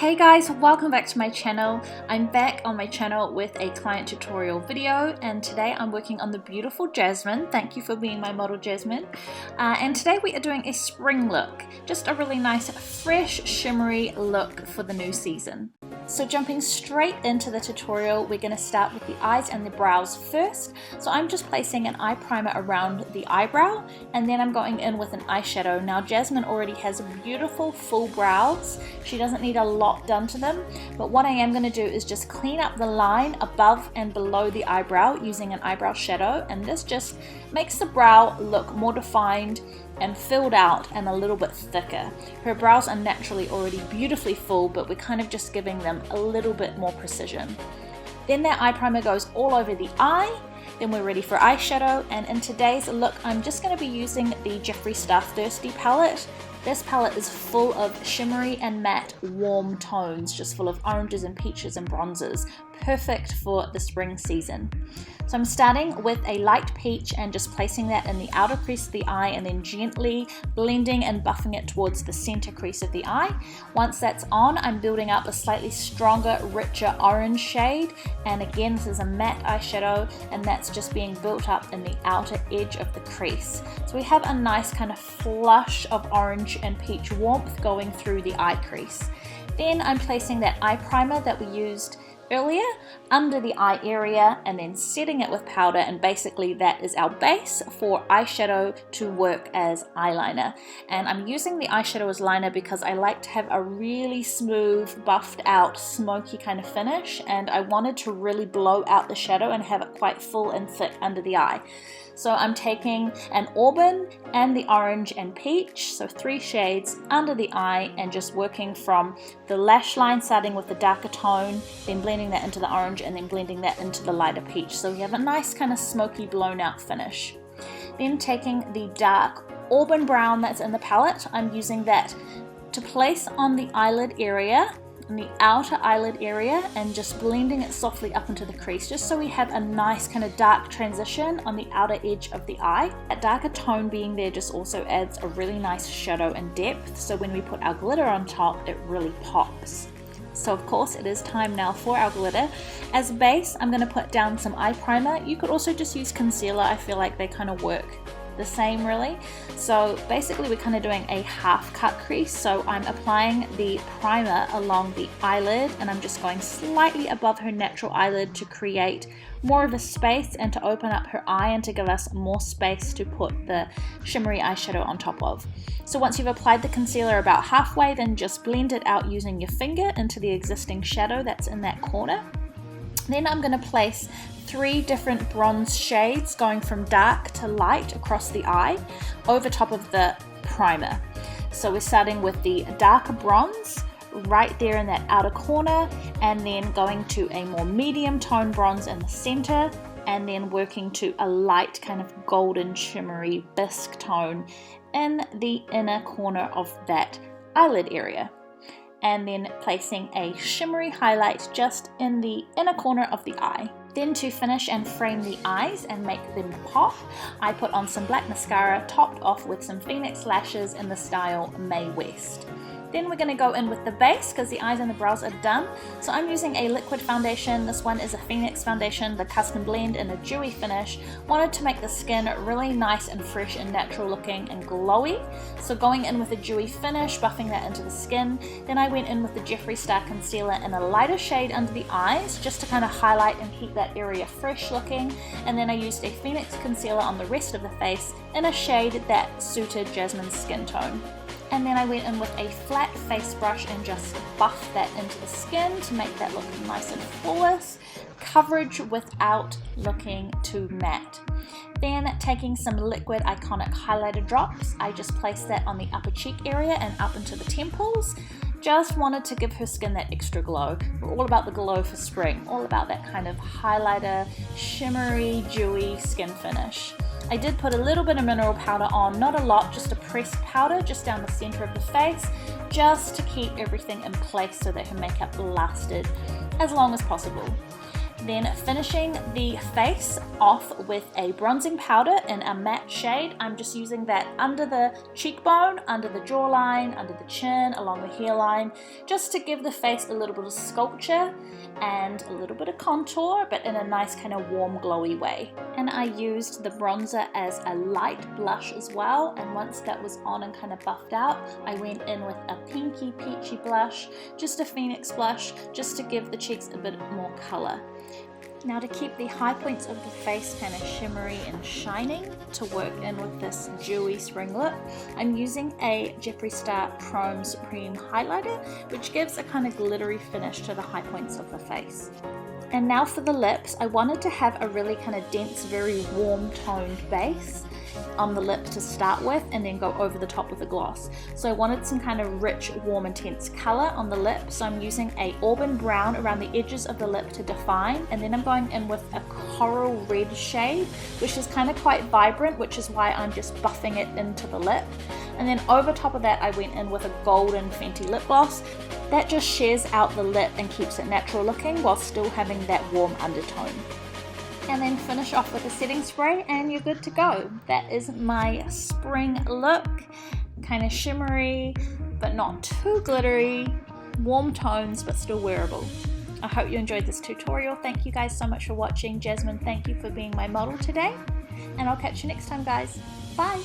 Hey guys, welcome back to my channel. I'm back on my channel with a client tutorial video, and today I'm working on the beautiful Jasmine. Thank you for being my model, Jasmine. And today we are doing a spring look, just a really nice fresh shimmery look for the new season. So jumping straight into the tutorial, we're going to start with the eyes and the brows first. So I'm just placing an eye primer around the eyebrow, and then I'm going in with an eyeshadow. Now Jasmine already has beautiful full brows. She doesn't need a lot done to them, but what I am going to do is just clean up the line above and below the eyebrow using an eyebrow shadow, and this just makes the brow look more defined and filled out and a little bit thicker. Her brows are naturally already beautifully full, but we're kind of just giving them a little bit more precision. Then that eye primer goes all over the eye. Then we're ready for eyeshadow, and in today's look I'm just going to be using the Jeffree Star THIRSTY Palette. This palette is full of shimmery and matte warm tones, just full of oranges and peaches and bronzes, perfect for the spring season. So I'm starting with a light peach and just placing that in the outer crease of the eye, and then gently blending and buffing it towards the center crease of the eye. Once that's on, I'm building up a slightly stronger, richer orange shade, and again this is a matte eyeshadow, and that's just being built up in the outer edge of the crease. So we have a nice kind of flush of orange and peach warmth going through the eye crease. Then I'm placing that eye primer that we used earlier under the eye area and then setting it with powder, and basically that is our base for eyeshadow to work as eyeliner. And I'm using the eyeshadow as liner because I like to have a really smooth, buffed out, smoky kind of finish, and I wanted to really blow out the shadow and have it quite full and thick under the eye. So I'm taking an auburn and the orange and peach, so 3 shades under the eye, and just working from the lash line, starting with the darker tone, then blending that into the orange, and then blending that into the lighter peach. So we have a nice kind of smoky blown out finish. Then taking the dark auburn brown that's in the palette, I'm using that to place on the eyelid area, in the outer eyelid area, and just blending it softly up into the crease, just so we have a nice kind of dark transition on the outer edge of the eye. That darker tone being there just also adds a really nice shadow and depth, so when we put our glitter on top it really pops. So of course it is time now for our glitter. As a base, I'm going to put down some eye primer. You could also just use concealer. I feel like they kind of work the same really. So basically we're kind of doing a half cut crease, so I'm applying the primer along the eyelid, and I'm just going slightly above her natural eyelid to create more of a space and to open up her eye and to give us more space to put the shimmery eyeshadow on top of. So once you've applied the concealer about halfway, then just blend it out using your finger into the existing shadow that's in that corner. Then I'm going to place 3 different bronze shades going from dark to light across the eye over top of the primer. So we're starting with the darker bronze right there in that outer corner, and then going to a more medium tone bronze in the center, and then working to a light kind of golden shimmery bisque tone in the inner corner of that eyelid area, and then placing a shimmery highlight just in the inner corner of the eye. Then to finish and frame the eyes and make them pop, I put on some black mascara topped off with some Phoenix lashes in the style Mae West. Then we're going to go in with the base because the eyes and the brows are done. So I'm using a liquid foundation. This one is a Phoenix foundation, the custom blend in a dewy finish. Wanted to make the skin really nice and fresh and natural looking and glowy. So going in with a dewy finish, buffing that into the skin. Then I went in with the Jeffree Star concealer in a lighter shade under the eyes, just to kind of highlight and keep that area fresh looking. And then I used a Phoenix concealer on the rest of the face in a shade that suited Jasmine's skin tone. And then I went in with a flat face brush and just buffed that into the skin to make that look nice and flawless, coverage without looking too matte. Then taking some liquid iconic highlighter drops, I just placed that on the upper cheek area and up into the temples. Just wanted to give her skin that extra glow. We're all about the glow for spring, all about that kind of highlighter, shimmery, dewy skin finish. I did put a little bit of mineral powder on, not a lot, just a pressed powder just down the center of the face, just to keep everything in place so that her makeup lasted as long as possible. Then finishing the face off with a bronzing powder in a matte shade. I'm just using that under the cheekbone, under the jawline, under the chin, along the hairline, just to give the face a little bit of sculpture and a little bit of contour, but in a nice kind of warm glowy way. And I used the bronzer as a light blush as well, and once that was on and kind of buffed out, I went in with a pinky peachy blush, just a Phoenix blush, just to give the cheeks a bit more color. Now, to keep the high points of the face kind of shimmery and shining, to work in with this dewy spring look, I'm using a Jeffree Star Chrome Supreme highlighter, which gives a kind of glittery finish to the high points of the face. And now for the lips, I wanted to have a really kind of dense, very warm toned base on the lip to start with, and then go over the top with a gloss. So I wanted some kind of rich, warm, intense color on the lip, so I'm using a auburn brown around the edges of the lip to define, and then I'm going in with a coral red shade, which is kind of quite vibrant, which is why I'm just buffing it into the lip. And then over top of that, I went in with a golden Fenty lip gloss. That just shears out the lip and keeps it natural looking while still having that warm undertone. And then finish off with a setting spray and you're good to go. That is my spring look. Kind of shimmery, but not too glittery. Warm tones, but still wearable. I hope you enjoyed this tutorial. Thank you guys so much for watching. Jasmine, thank you for being my model today. And I'll catch you next time, guys. Bye!